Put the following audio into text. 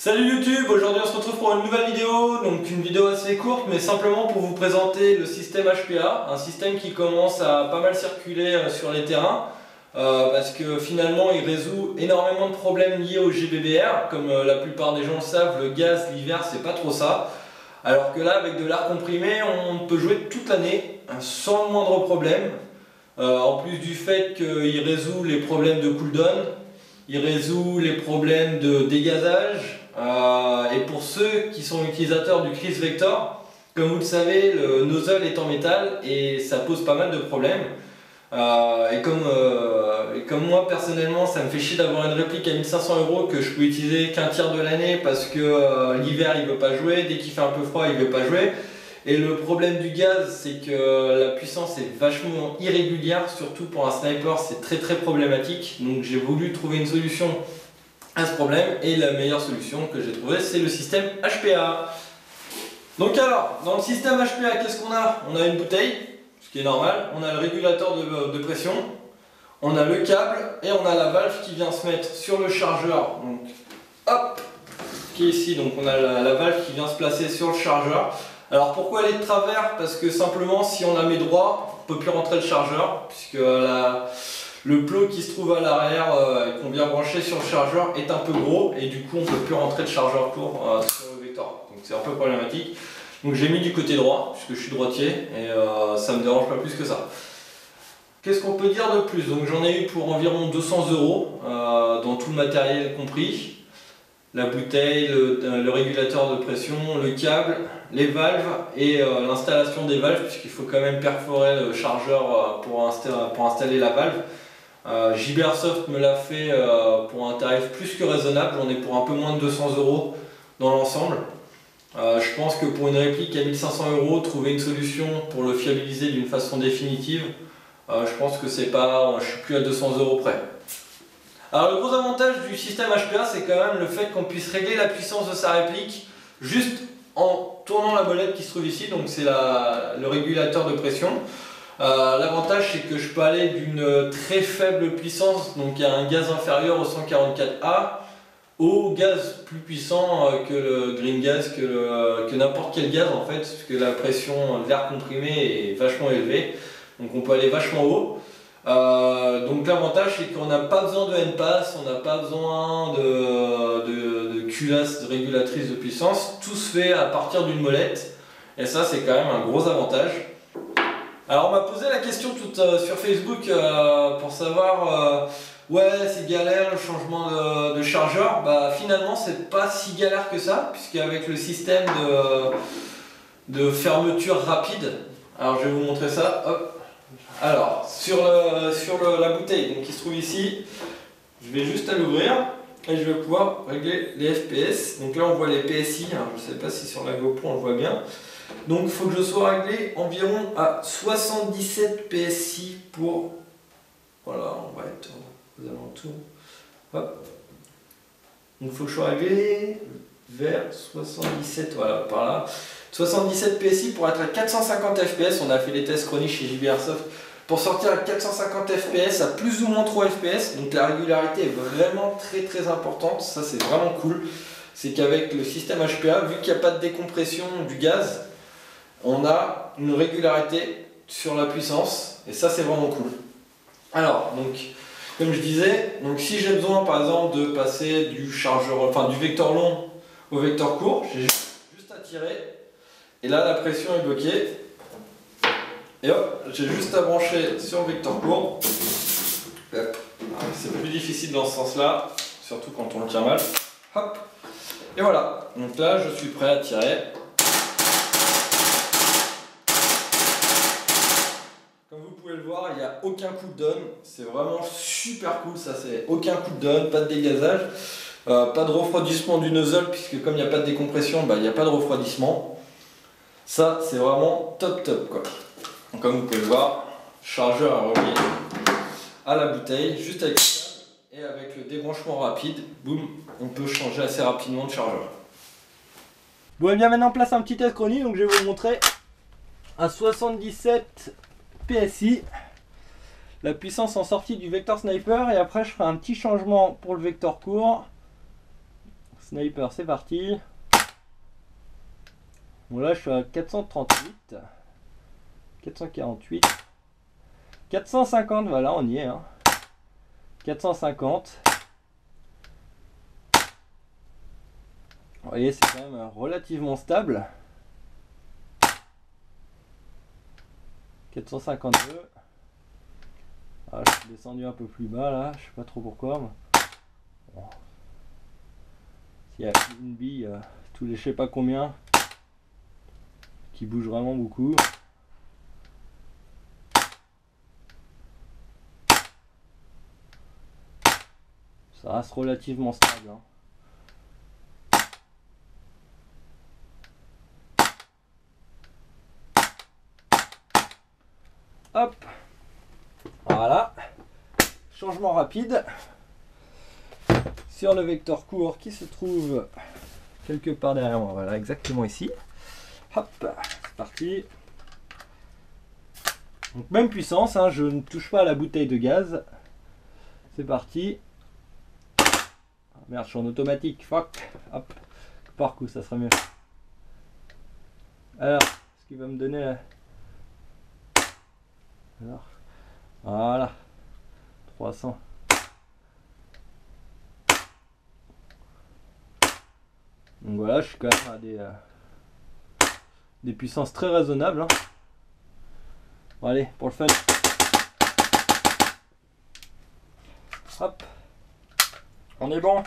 Salut YouTube, aujourd'hui on se retrouve pour une nouvelle vidéo, donc une vidéo assez courte mais simplement pour vous présenter le système HPA, un système qui commence à pas mal circuler sur les terrains parce que finalement il résout énormément de problèmes liés au GBBR, comme la plupart des gens le savent, le gaz l'hiver c'est pas trop ça, alors que là avec de l'air comprimé on peut jouer toute l'année sans le moindre problème, en plus du fait qu'il résout les problèmes de cooldown, il résout les problèmes de dégazage. Et pour ceux qui sont utilisateurs du Chris Vector, comme vous le savez, le nozzle est en métal et ça pose pas mal de problèmes. Et comme moi personnellement ça me fait chier d'avoir une réplique à 1500 € que je peux utiliser qu'un tiers de l'année parce que l'hiver il veut pas jouer, dès qu'il fait un peu froid il veut pas jouer. Et le problème du gaz c'est que la puissance est vachement irrégulière, surtout pour un sniper c'est très problématique. Donc j'ai voulu trouver une solution à ce problème et la meilleure solution que j'ai trouvée c'est le système HPA. Donc alors, dans le système HPA qu'est-ce qu'on a? On a une bouteille, ce qui est normal, on a le régulateur de pression, on a le câble et on a la valve qui vient se mettre sur le chargeur, donc hop, qui est ici, donc on a la valve qui vient se placer sur le chargeur. Alors pourquoi elle est de travers? Parce que simplement si on la met droit, on ne peut plus rentrer le chargeur, puisque le plot qui se trouve à l'arrière qu'on vient brancher sur le chargeur est un peu gros et du coup on ne peut plus rentrer le chargeur court sur le Vector. Donc c'est un peu problématique. Donc j'ai mis du côté droit puisque je suis droitier et ça me dérange pas plus que ça. Qu'est-ce qu'on peut dire de plus? Donc j'en ai eu pour environ 200 € dans tout le matériel compris. La bouteille, le régulateur de pression, le câble, les valves et l'installation des valves puisqu'il faut quand même perforer le chargeur pour installer la valve. JB Airsoft me l'a fait pour un tarif plus que raisonnable, j'en ai pour un peu moins de 200 € dans l'ensemble. Je pense que pour une réplique à 1500 €, trouver une solution pour le fiabiliser d'une façon définitive, je pense que c'est pas, je suis plus à 200 € près. Alors le gros avantage du système HPA c'est quand même le fait qu'on puisse régler la puissance de sa réplique juste en tournant la molette qui se trouve ici, donc c'est le régulateur de pression. L'avantage c'est que je peux aller d'une très faible puissance, donc à un gaz inférieur au 144A, au gaz plus puissant que le green gas, que n'importe quel gaz en fait, puisque la pression de l'air comprimé est vachement élevée, donc on peut aller vachement haut. Donc l'avantage c'est qu'on n'a pas besoin de NPAS, on n'a pas besoin de culasse régulatrice de puissance, tout se fait à partir d'une molette, et ça c'est quand même un gros avantage. Alors on m'a posé la question sur Facebook pour savoir ouais c'est galère le changement de chargeur. Bah finalement c'est pas si galère que ça, puisqu'avec le système de fermeture rapide, alors je vais vous montrer ça, hop. Alors sur la bouteille donc, qui se trouve ici, je vais juste à l'ouvrir et je vais pouvoir régler les FPS. Donc là on voit les PSI, hein, je ne sais pas si sur la GoPro on le voit bien. Donc il faut que je sois réglé environ à 77 PSI pour... Voilà, on va être aux alentours. Hop. Donc il faut que je sois réglé vers 77, voilà, par là. 77 PSI pour être à 450 FPS. On a fait les tests chroniques chez JB Airsoft pour sortir à 450 FPS à plus ou moins 3 FPS. Donc la régularité est vraiment très importante. Ça c'est vraiment cool. C'est qu'avec le système HPA, vu qu'il n'y a pas de décompression du gaz, on a une régularité sur la puissance et ça c'est vraiment cool. Alors donc comme je disais, donc si j'ai besoin par exemple de passer du chargeur, enfin du vecteur long au vecteur court, j'ai juste à tirer et là la pression est bloquée et hop, j'ai juste à brancher sur le vecteur court. C'est plus difficile dans ce sens là, surtout quand on le tient mal. Hop. Et voilà, donc là je suis prêt à tirer. Comme vous pouvez le voir, il n'y a aucun coup de down, c'est vraiment super cool, ça c'est aucun coup de down, pas de dégazage, pas de refroidissement du nozzle, puisque comme il n'y a pas de décompression, il n'y a pas de refroidissement. Ça c'est vraiment top quoi. Donc, comme vous pouvez le voir, chargeur à relier à la bouteille, juste avec le câble, et avec le débranchement rapide, boum, on peut changer assez rapidement de chargeur. Bon et bien maintenant place un petit test chronique, donc je vais vous montrer à 77 PSI la puissance en sortie du vecteur sniper, et après je ferai un petit changement pour le vecteur court. Sniper, c'est parti. Bon là je suis à 438, 448, 450, voilà on y est. Hein. 450. Vous voyez c'est quand même relativement stable. 452. Ah, je suis descendu un peu plus bas là, je sais pas trop pourquoi. Bon. S'il y a une bille tous les je sais pas combien qui bouge vraiment beaucoup. Ça reste relativement stable. Hein. Hop, voilà, changement rapide sur le vecteur court qui se trouve quelque part derrière moi, voilà, exactement ici. Hop, c'est parti. Donc même puissance, hein, je ne touche pas à la bouteille de gaz. C'est parti. Ah, merde, je suis en automatique, fuck. Hop, par coup, ça sera mieux. Alors, ce qui va me donner... Alors, voilà, 300. Donc voilà, je suis quand même à des puissances très raisonnables. Hein. Bon, allez, pour le fun. Hop, on est bon.